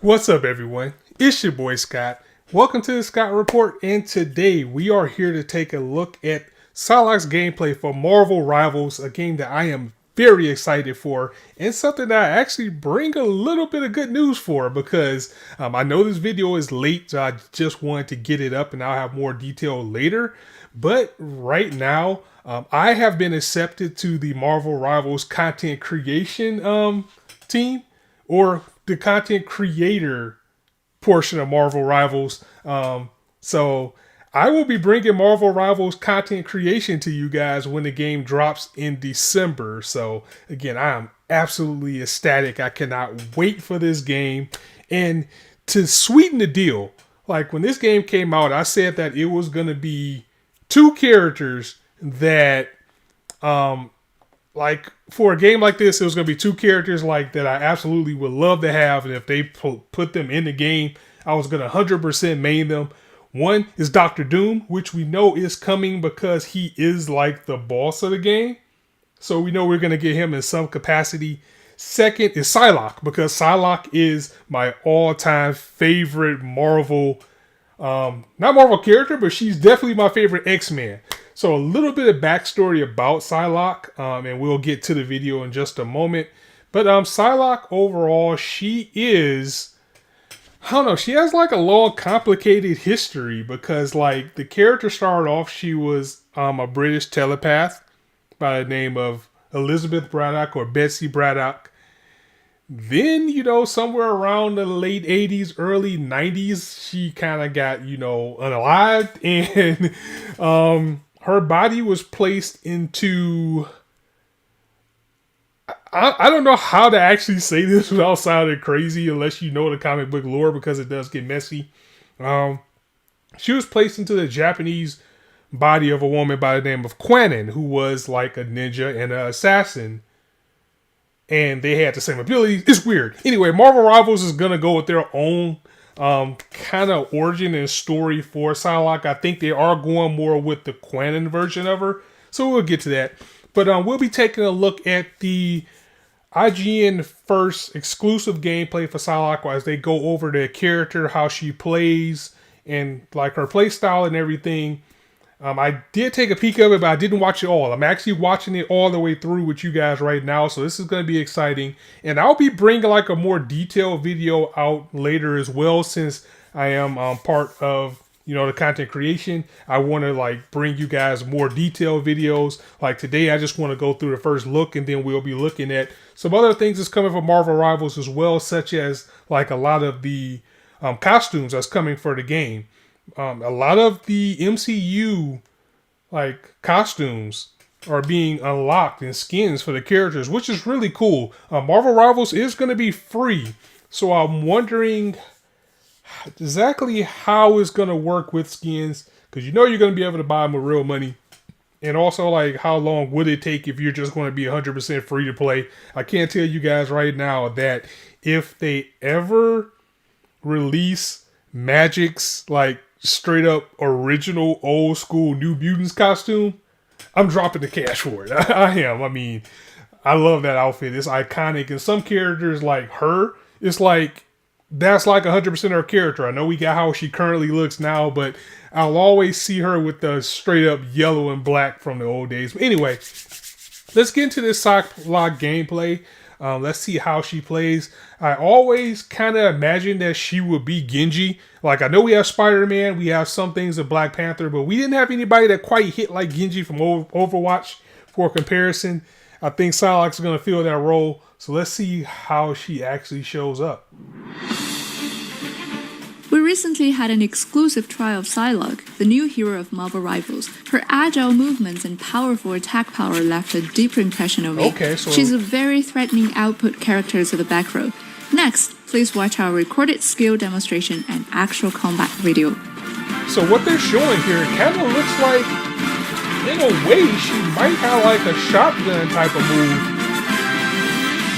What's up, everyone? It's your boy Scott. Welcome to the Scott Report, and today we are here to take a look at Psylocke's gameplay for Marvel Rivals, a game that I am very excited for, and something that I actually bring a little bit of good news for because I know this video is late, so I just wanted to get it up and I'll have more detail later. But right now, I have been accepted to the Marvel Rivals content creation team, or the content creator portion of Marvel Rivals. So I will be bringing Marvel Rivals content creation to you guys when the game drops in December. So again, I am absolutely ecstatic. I cannot wait for this game. And to sweeten the deal, like when this game came out, I said that it was going to be two characters that like for a game like this, it was going to be two characters like that I absolutely would love to have, and if they put them in the game, I was going to 100% main them. One is Doctor Doom, which we know is coming because he is like the boss of the game, so we know we're going to get him in some capacity. Second is Psylocke, because Psylocke is my all-time favorite Marvel, not Marvel character, but she's definitely my favorite X-Men. So a little bit of backstory about Psylocke, and we'll get to the video in just a moment. But Psylocke overall, she is, I don't know, she has like a long, complicated history because like the character started off, she was a British telepath by the name of Elizabeth Braddock or Betsy Braddock. Then, somewhere around the late 80s, early 90s, she kind of got, unalived, and her body was placed into, I don't know how to actually say this without sounding crazy unless you know the comic book lore, because it does get messy. She was placed into the Japanese body of a woman by the name of Quanon, who was like a ninja and an assassin. And they had the same abilities. It's weird. Anyway, Marvel Rivals is going to go with their own kind of origin and story for Psylocke. I think they are going more with the Quanon version of her. So we'll get to that. But we'll be taking a look at the IGN first exclusive gameplay for Psylocke as they go over the character, how she plays, and like her play style and everything. I did take a peek of it, but I didn't watch it all. I'm actually watching it all the way through with you guys right now, so this is going to be exciting. And I'll be bringing like a more detailed video out later as well, since I am part of, the content creation. I want to like bring you guys more detailed videos. Like today, I just want to go through the first look, and then we'll be looking at some other things that's coming from Marvel Rivals as well, such as like a lot of the costumes that's coming for the game. A lot of the MCU like costumes are being unlocked and skins for the characters, which is really cool. Marvel Rivals is going to be free, so I'm wondering exactly how it's going to work with skins, because you're going to be able to buy them with real money. And also, like, how long would it take if you're just going to be 100% free to play? I can't tell you guys right now that if they ever release Magic's like straight up original old school New Mutants costume, I'm dropping the cash for it. I am. I mean, I love that outfit. It's iconic. And some characters like her, it's like, that's like 100% of her character. I know we got how she currently looks now, but I'll always see her with the straight up yellow and black from the old days. But anyway, let's get into this Psylocke gameplay. Let's see how she plays. I always kind of imagined that she would be Genji. Like, I know we have Spider-Man, we have some things of Black Panther, but we didn't have anybody that quite hit like Genji from Overwatch for comparison. I think Psylocke's going to fill that role. So let's see how she actually shows up. We recently had an exclusive trial of Psylocke, the new hero of Marvel Rivals. Her agile movements and powerful attack power left a deep impression on me. Okay, so she's a very threatening output character to the back row. Next, please watch our recorded skill demonstration and actual combat video. So what they're showing here kind of looks like, in a way, she might have like a shotgun type of move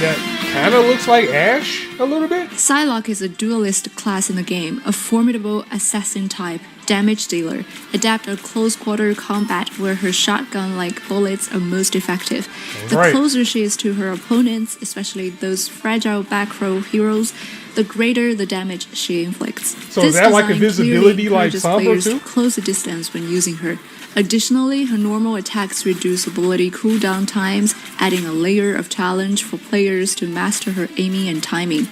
that kind of looks like Ash a little bit. Psylocke is a duelist class in the game, a formidable assassin type, damage dealer, adept at close-quarter combat where her shotgun-like bullets are most effective. The closer she is to her opponents, especially those fragile back row heroes, the greater the damage she inflicts. So is that like invisibility like Sombra too? To close the distance when using her. Additionally, her normal attacks reduce ability cooldown times, adding a layer of challenge for players to master her aiming and timing.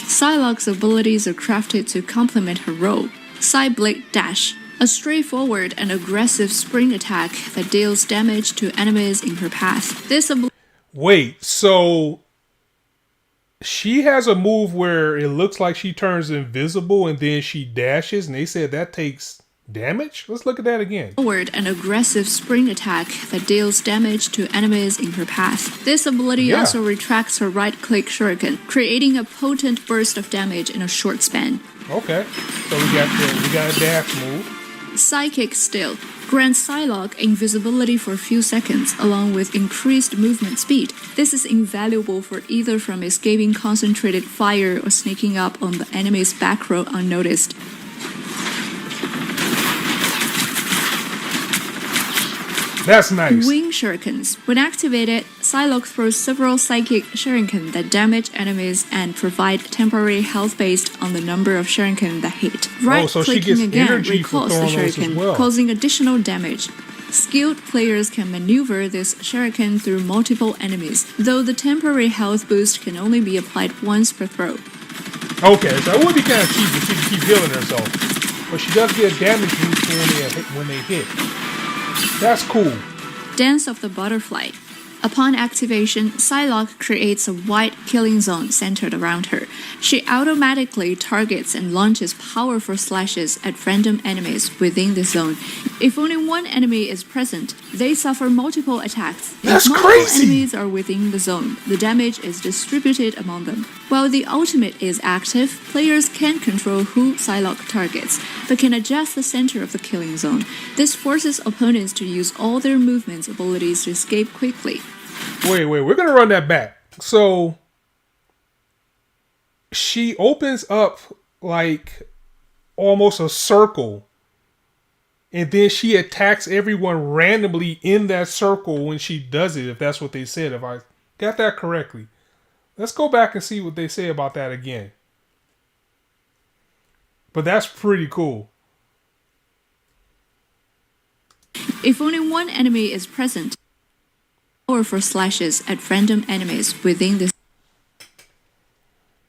Psylocke's abilities are crafted to complement her role. Psyblade Dash, a straightforward and aggressive spring attack that deals damage to enemies in her path. Wait, so she has a move where it looks like she turns invisible and then she dashes, and they said that takes damage? Let's look at that again. Forward and aggressive spring attack that deals damage to enemies in her path. This ability also retracts her right-click shuriken, creating a potent burst of damage in a short span. Okay, so we got a dash move. Psychic Still grants Psylocke invisibility for a few seconds, along with increased movement speed. This is invaluable for either from escaping concentrated fire or sneaking up on the enemy's back row unnoticed. That's nice. Wing Shurikens. When activated, Psylocke throws several psychic shuriken that damage enemies and provide temporary health based on the number of shuriken that hit. Right-clicking again recalls the shuriken, causing additional damage. Skilled players can maneuver this shuriken through multiple enemies, though the temporary health boost can only be applied once per throw. Okay, so it would be kind of cheap if she can keep healing herself. But she does get a damage boost when they hit. That's cool. Dance of the Butterfly. Upon activation, Psylocke creates a wide killing zone centered around her. She automatically targets and launches powerful slashes at random enemies within the zone. If only one enemy is present, they suffer multiple attacks. That's if multiple crazy! Enemies are within the zone, the damage is distributed among them. While the ultimate is active, players can control who Psylocke targets, but can adjust the center of the killing zone. This forces opponents to use all their movements abilities to escape quickly. Wait, we're gonna run that back. So she opens up like almost a circle, and then she attacks everyone randomly in that circle when she does it, if that's what they said, if I got that correctly. Let's go back and see what they say about that again. But that's pretty cool. If only one enemy is present, powerful slashes at random enemies within the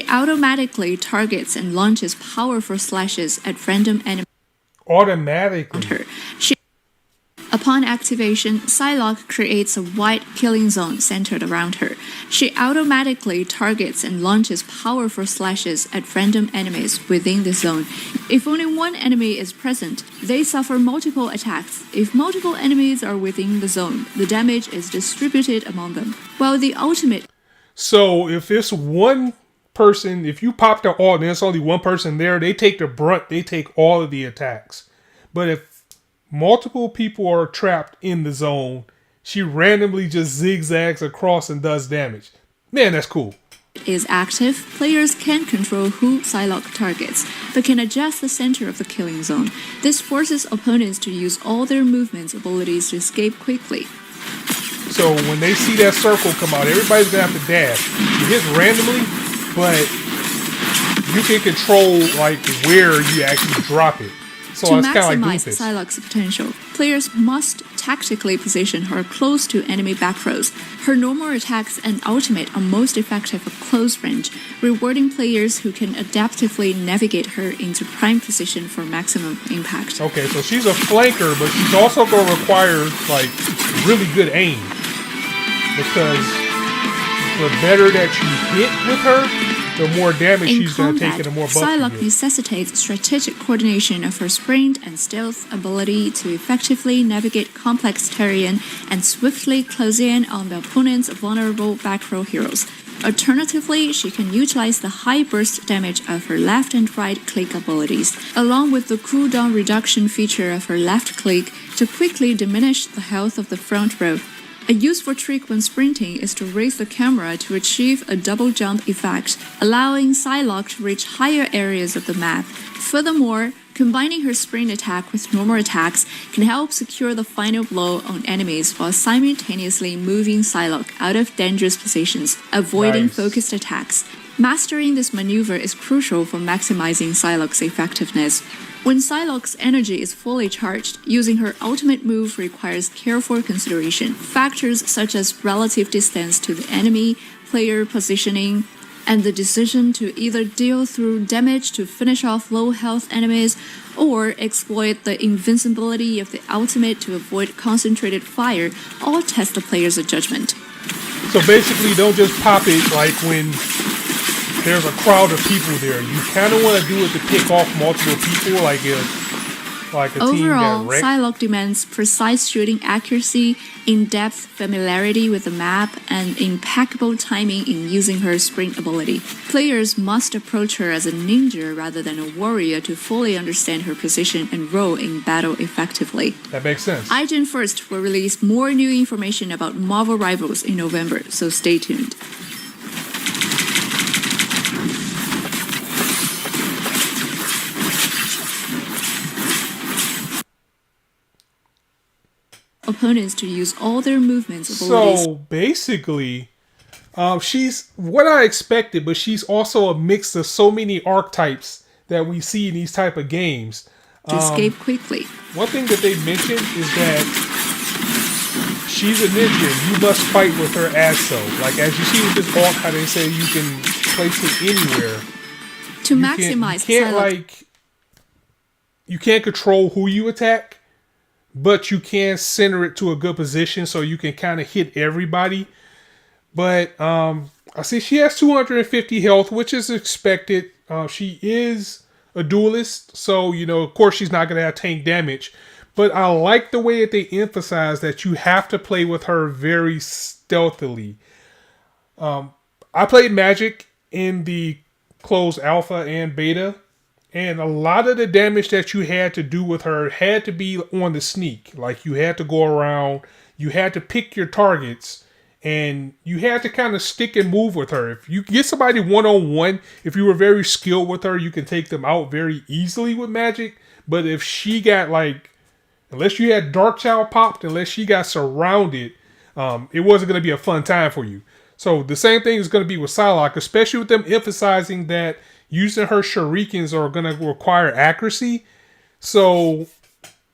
automatically targets and launches powerful slashes at random enemies. Automatically. Upon activation, Psylocke creates a wide killing zone centered around her. She automatically targets and launches powerful slashes at random enemies within the zone. If only one enemy is present, they suffer multiple attacks. If multiple enemies are within the zone, the damage is distributed among them. While the ultimate... So if it's one person, if you pop the ult and there's only one person there, they take the brunt, they take all of the attacks. But if multiple people are trapped in the zone, she randomly just zigzags across and does damage. Man, that's cool. Is active, players can control who Psylocke targets, but can adjust the center of the killing zone. This forces opponents to use all their movements abilities to escape quickly. So when they see that circle come out, everybody's gonna have to dash. It hits randomly, but you can control like where you actually drop it. So to it's maximize like Psylocke's potential, players must tactically position her close to enemy back rows. Her normal attacks and ultimate are most effective at close range, rewarding players who can adaptively navigate her into prime position for maximum impact. Okay, so she's a flanker, but she's also going to require like really good aim, because the better that you hit with her, the more damage she's going to take and the more buff Psylocke necessitates strategic coordination of her sprint and stealth ability to effectively navigate complex terrain and swiftly close in on the opponent's vulnerable back row heroes. Alternatively, she can utilize the high burst damage of her left and right click abilities, along with the cooldown reduction feature of her left click to quickly diminish the health of the front row. A useful trick when sprinting is to raise the camera to achieve a double jump effect, allowing Psylocke to reach higher areas of the map. Furthermore, combining her sprint attack with normal attacks can help secure the final blow on enemies while simultaneously moving Psylocke out of dangerous positions, avoiding focused attacks. Mastering this maneuver is crucial for maximizing Psylocke's effectiveness. When Psylocke's energy is fully charged, using her ultimate move requires careful consideration. Factors such as relative distance to the enemy, player positioning, and the decision to either deal through damage to finish off low health enemies or exploit the invincibility of the ultimate to avoid concentrated fire all test the player's judgment. So basically, don't just pop it like when there's a crowd of people there. You kind of want to do it to pick off multiple people, like a team Overall, that wrecked. Psylocke demands precise shooting accuracy, in-depth familiarity with the map, and impeccable timing in using her sprint ability. Players must approach her as a ninja rather than a warrior to fully understand her position and role in battle effectively. That makes sense. IGN First will release more new information about Marvel Rivals in November, so stay tuned. Opponents to use all their movements abilities. So basically, she's what I expected, but she's also a mix of so many archetypes that we see in these type of games. To escape quickly. One thing that they mentioned is that she's a ninja and you must fight with her as so. Like as you see with this arc, how they say you can place it anywhere. To maximize Psylocke. You can't control who you attack, but you can center it to a good position so you can kind of hit everybody. But I see she has 250 health, which is expected. She is a duelist, so, you know, of course she's not going to have tank damage. But I like the way that they emphasize that you have to play with her very stealthily. I played Magic in the closed alpha and beta, and a lot of the damage that you had to do with her had to be on the sneak. Like you had to go around, you had to pick your targets, and you had to kind of stick and move with her. If you get somebody one-on-one, if you were very skilled with her, you can take them out very easily with Magic. But if she got like, unless you had Dark Child popped, unless she got surrounded, it wasn't going to be a fun time for you. So the same thing is going to be with Psylocke, especially with them emphasizing that using her shurikens are going to require accuracy. So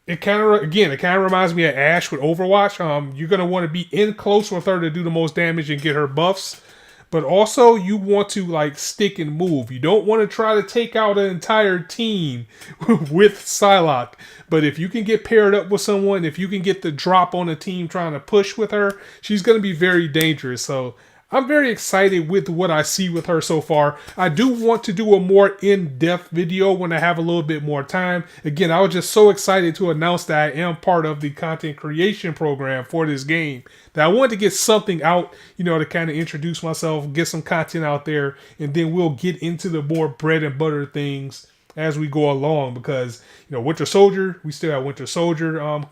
it kind of reminds me of Ashe with Overwatch. You're going to want to be in close with her to do the most damage and get her buffs. But also you want to like stick and move. You don't want to try to take out an entire team with Psylocke. But if you can get paired up with someone, if you can get the drop on a team trying to push with her, she's going to be very dangerous. So I'm very excited with what I see with her so far. I do want to do a more in-depth video when I have a little bit more time. Again, I was just so excited to announce that I am part of the content creation program for this game, that I wanted to get something out, you know, to kind of introduce myself, get some content out there, and then we'll get into the more bread and butter things as we go along. Because, you know, Winter Soldier, we still have Winter Soldier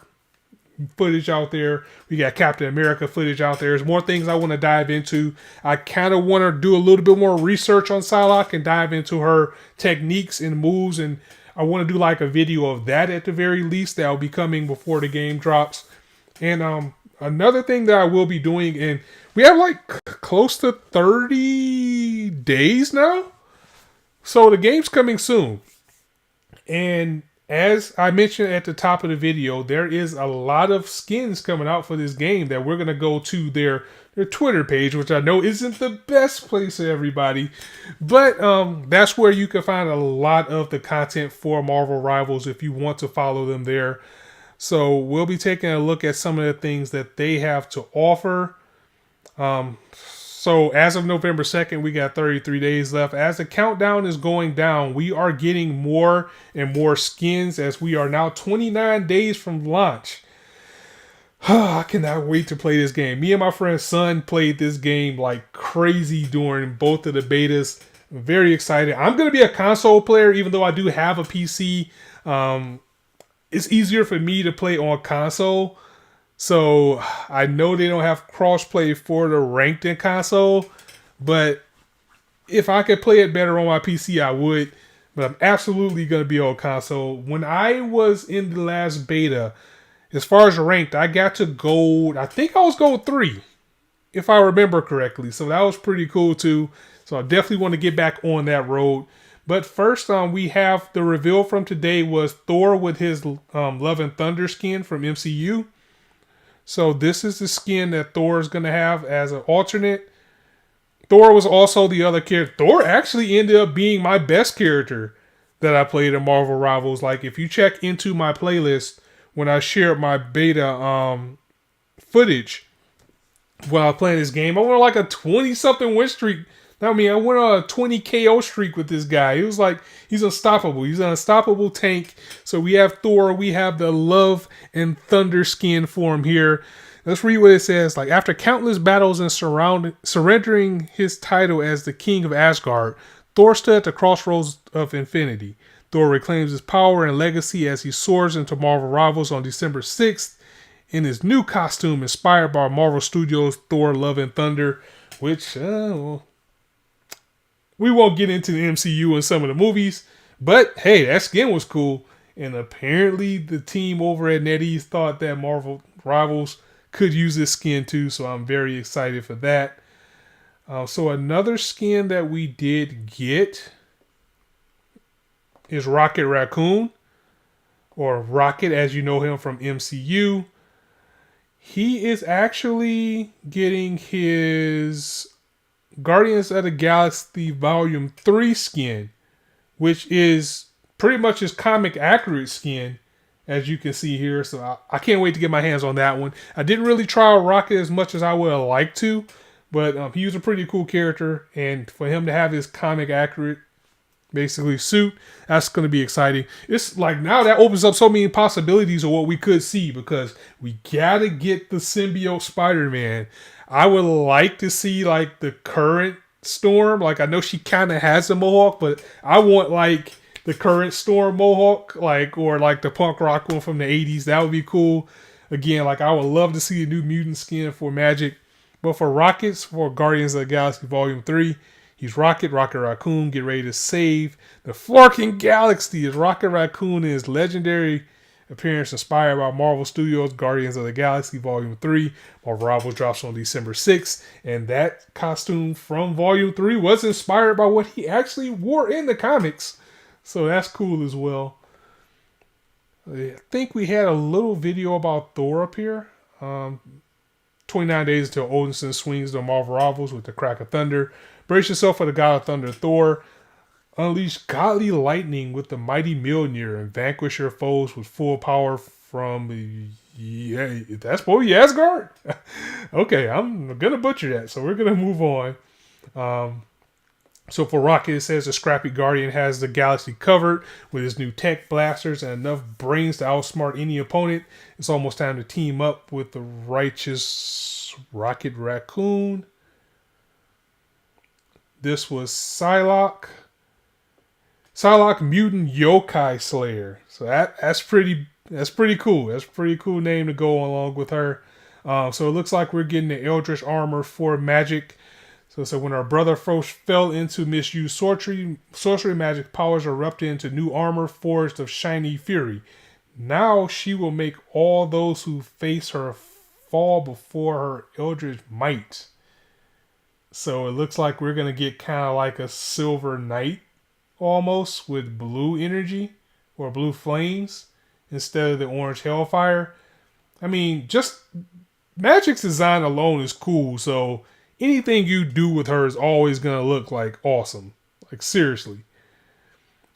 footage out there. We got Captain America footage out there. There's more things I want to dive into. I kind of want to do a little bit more research on Psylocke and dive into her techniques and moves, and I want to do like a video of that at the very least. That will be coming before the game drops. And another thing that I will be doing, and we have like close to 30 days now, so the game's coming soon. And as I mentioned at the top of the video, there is a lot of skins coming out for this game that we're going to go to their Twitter page, which I know isn't the best place for everybody, but that's where you can find a lot of the content for Marvel Rivals if you want to follow them there. So we'll be taking a look at some of the things that they have to offer. So as of November 2nd, we got 33 days left. As the countdown is going down, we are getting more and more skins as we are now 29 days from launch. I cannot wait to play this game. Me and my friend Son played this game like crazy during both of the betas. I'm very excited. I'm going to be a console player, even though I do have a PC. It's easier for me to play on console. So I know they don't have crossplay for the ranked in console, but if I could play it better on my PC, I would. But I'm absolutely going to be on console. When I was in the last beta, as far as ranked, I got to gold. I think I was gold 3, if I remember correctly. So that was pretty cool too. So I definitely want to get back on that road. But first, we have the reveal from today was Thor with his Love and Thunder skin from MCU. So this is the skin that Thor is going to have as an alternate. Thor was also the other character. Thor actually ended up being my best character that I played in Marvel Rivals. Like if you check into my playlist when I shared my beta footage while I was playing this game, I went on like a 20-something win streak. I went on a 20 KO streak with this guy. It was like, he's unstoppable. He's an unstoppable tank. So we have Thor. We have the Love and Thunder skin for him here. Let's read what it says. Like, after countless battles and surrendering his title as the King of Asgard, Thor stood at the crossroads of infinity. Thor reclaims his power and legacy as he soars into Marvel Rivals on December 6th in his new costume inspired by Marvel Studios' Thor Love and Thunder, which, we won't get into the MCU and some of the movies, but hey, that skin was cool. And apparently the team over at NetEase thought that Marvel Rivals could use this skin too, so I'm very excited for that. So another skin that we did get is Rocket Raccoon, or Rocket as you know him from MCU. He is actually getting his Guardians of the Galaxy Volume 3 skin, which is pretty much his comic accurate skin, as you can see here. So I can't wait to get my hands on that one. I didn't really try out Rocket as much as I would have liked to, but he was a pretty cool character, and for him to have his comic accurate basically suit, that's going to be exciting. It's like now that opens up so many possibilities of what we could see, because we gotta get the symbiote Spider-Man. I would like to see like the current Storm. Like I know she kind of has a mohawk, but I want like the current Storm mohawk, like, or like the punk rock one from the 80s. That would be cool. Again, like I would love to see a new mutant skin for Magic. But for Rockets, for Guardians of the Galaxy Volume 3, he's Rocket Raccoon. Get ready to save the Flarkin Galaxy as Rocket Raccoon in his legendary appearance inspired by Marvel Studios' Guardians of the Galaxy Volume 3. Marvel Rivals drops on December 6th. And that costume from Volume 3 was inspired by what he actually wore in the comics. So that's cool as well. I think we had a little video about Thor up here. 29 days until Odinson swings the Marvel Rivals with the Crack of Thunder. Brace yourself for the God of Thunder, Thor. Unleash godly lightning with the mighty Mjolnir and vanquish your foes with full power from... Yeah, that's probably Asgard? Okay, I'm going to butcher that, so we're going to move on. So for Rocket, it says the scrappy Guardian has the galaxy covered with his new tech blasters and enough brains to outsmart any opponent. It's almost time to team up with the righteous Rocket Raccoon. This was Psylocke. Psylocke Mutant Yokai Slayer. So that's pretty cool. That's a pretty cool name to go along with her. So it looks like we're getting the Eldritch armor for Magic. So when our brother first fell into misused sorcery magic powers erupted into new armor forged of shiny fury. Now she will make all those who face her fall before her eldritch might. So it looks like we're going to get kind of like a Silver Knight almost with blue energy or blue flames instead of the orange Hellfire. I mean, just Magic's design alone is cool, so anything you do with her is always going to look like awesome. Like seriously.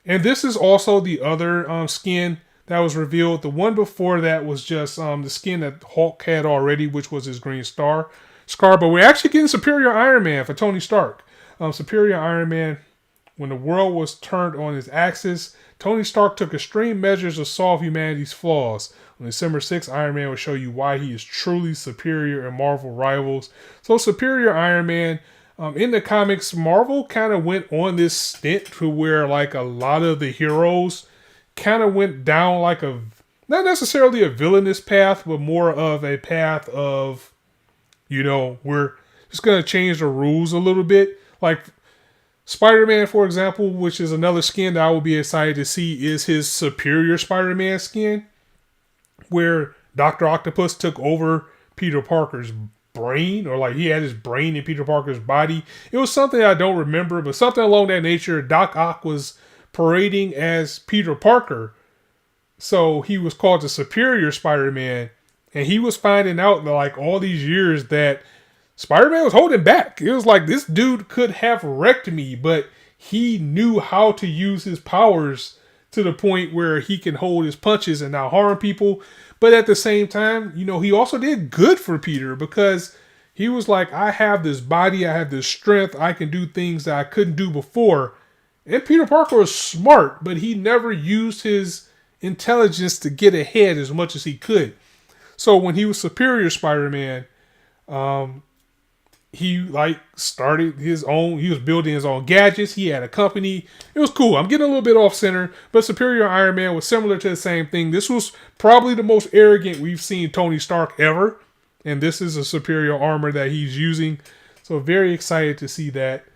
And this is also the other skin that was revealed. The one before that was just the skin that Hulk had already, which was his green scar. But we're actually getting Superior Iron Man for Tony Stark. Superior Iron Man, when the world was turned on its axis, Tony Stark took extreme measures to solve humanity's flaws. On December 6th, Iron Man will show you why he is truly superior in Marvel Rivals. So Superior Iron Man, in the comics, Marvel kind of went on this stint to where like a lot of the heroes kind of went down like a, not necessarily a villainous path, but more of a path of, you know, we're just going to change the rules a little bit. Like Spider-Man, for example, which is another skin that I will be excited to see, is his Superior Spider-Man skin, where Dr. Octopus took over Peter Parker's brain, or like he had his brain in Peter Parker's body. It was something I don't remember, but something along that nature. Doc Ock was parading as Peter Parker, so he was called the Superior Spider-Man, and he was finding out that like all these years that Spider-Man was holding back. It was like, this dude could have wrecked me, but he knew how to use his powers to the point where he can hold his punches and not harm people. But at the same time, you know, he also did good for Peter, because he was like, I have this body, I have this strength, I can do things that I couldn't do before. And Peter Parker was smart, but he never used his intelligence to get ahead as much as he could. So when he was Superior Spider-Man, he like started his own, he was building his own gadgets. He had a company. It was cool. I'm getting a little bit off center, but Superior Iron Man was similar to the same thing. This was probably the most arrogant we've seen Tony Stark ever. And this is a superior armor that he's using. So very excited to see that.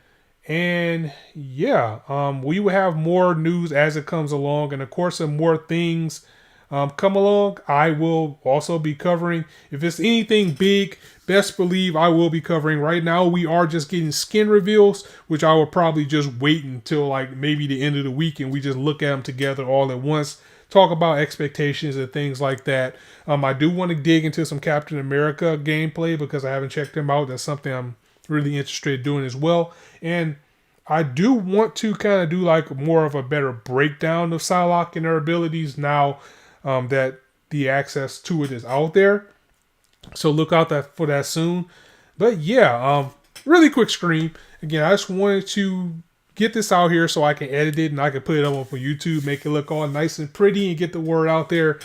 And yeah, we will have more news as it comes along. And of course, some more things come along, I will also be covering. If it's anything big, best believe I will be covering. Right now, we are just getting skin reveals, which I will probably just wait until like maybe the end of the week, and we just look at them together all at once. Talk about expectations and things like that. I do want to dig into some Captain America gameplay because I haven't checked them out. That's something I'm really interested in doing as well. And I do want to kind of do like more of a better breakdown of Psylocke and her abilities now that the access to it is out there. So look out for that soon. But yeah, really quick stream. Again, I just wanted to get this out here so I can edit it and I can put it up on YouTube, make it look all nice and pretty and get the word out there.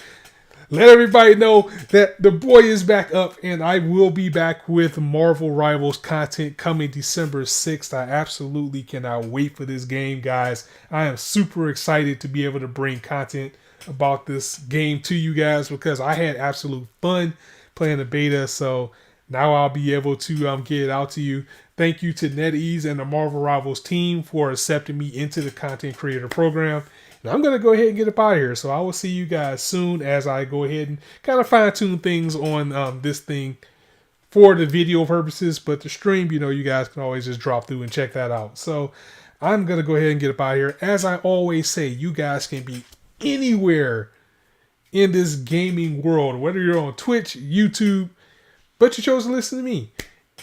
Let everybody know that the boy is back up, and I will be back with Marvel Rivals content coming December 6th. I absolutely cannot wait for this game, guys. I am super excited to be able to bring content about this game to you guys because I had absolute fun playing the beta. So now I'll be able to get it out to you. Thank you to NetEase and the Marvel Rivals team for accepting me into the content creator program. And I'm going to go ahead and get up out of here. So I will see you guys soon as I go ahead and kind of fine tune things on this thing for the video purposes. But the stream, you know, you guys can always just drop through and check that out. So I'm going to go ahead and get up out of here. As I always say, you guys can be anywhere in this gaming world, whether you're on Twitch, YouTube, but you chose to listen to me.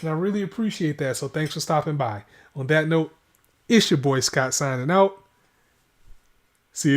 And I really appreciate that. So thanks for stopping by. On that note, it's your boy Scott signing out. See you soon.